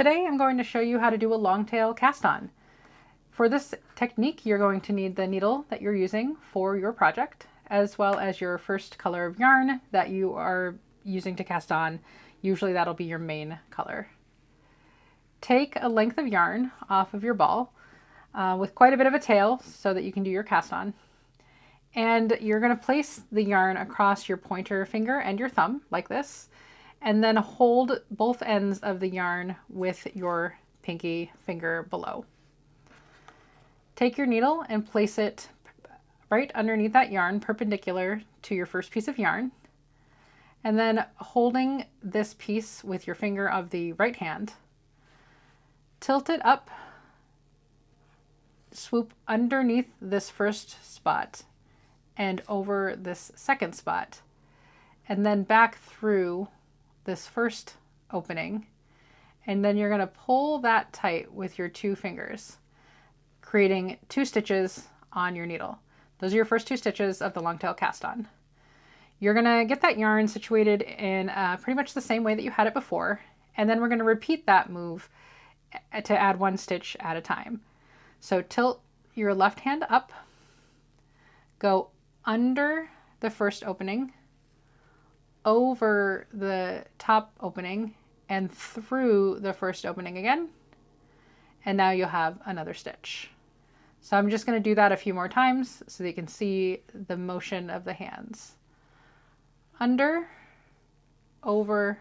Today I'm going to show you how to do a long tail cast on. For this technique, you're going to need the needle that you're using for your project, as well as your first color of yarn that you are using to cast on. Usually that'll be your main color. Take a length of yarn off of your ball with quite a bit of a tail so that you can do your cast on. And you're going to place the yarn across your pointer finger and your thumb like this, and then hold both ends of the yarn with your pinky finger below. Take your needle and place it right underneath that yarn, perpendicular to your first piece of yarn. And then holding this piece with your finger of the right hand, tilt it up, swoop underneath this first spot and over this second spot, and then back through this first opening. And then you're going to pull that tight with your two fingers, creating 2 stitches on your needle. Those are your first 2 stitches of the long tail cast on. You're going to get that yarn situated in pretty much the same way that you had it before, and then we're going to repeat that move to add 1 stitch at a time. So tilt your left hand up, go under the first opening, over the top opening, and through the first opening again, and now you'll have another stitch. So I'm just going to do that a few more times so that you can see the motion of the hands. Under, over,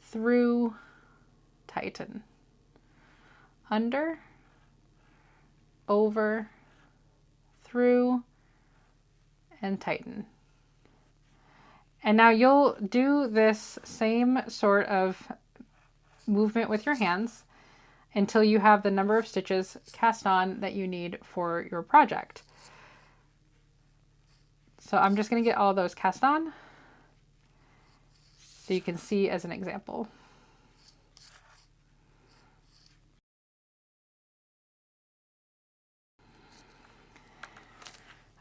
through, tighten. Under, over, through, and tighten. And now you'll do this same sort of movement with your hands until you have the number of stitches cast on that you need for your project. So I'm just going to get all those cast on so you can see as an example.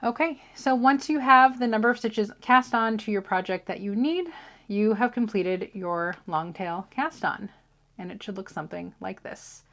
Okay, so once you have the number of stitches cast on to your project that you need, you have completed your long tail cast on, and it should look something like this.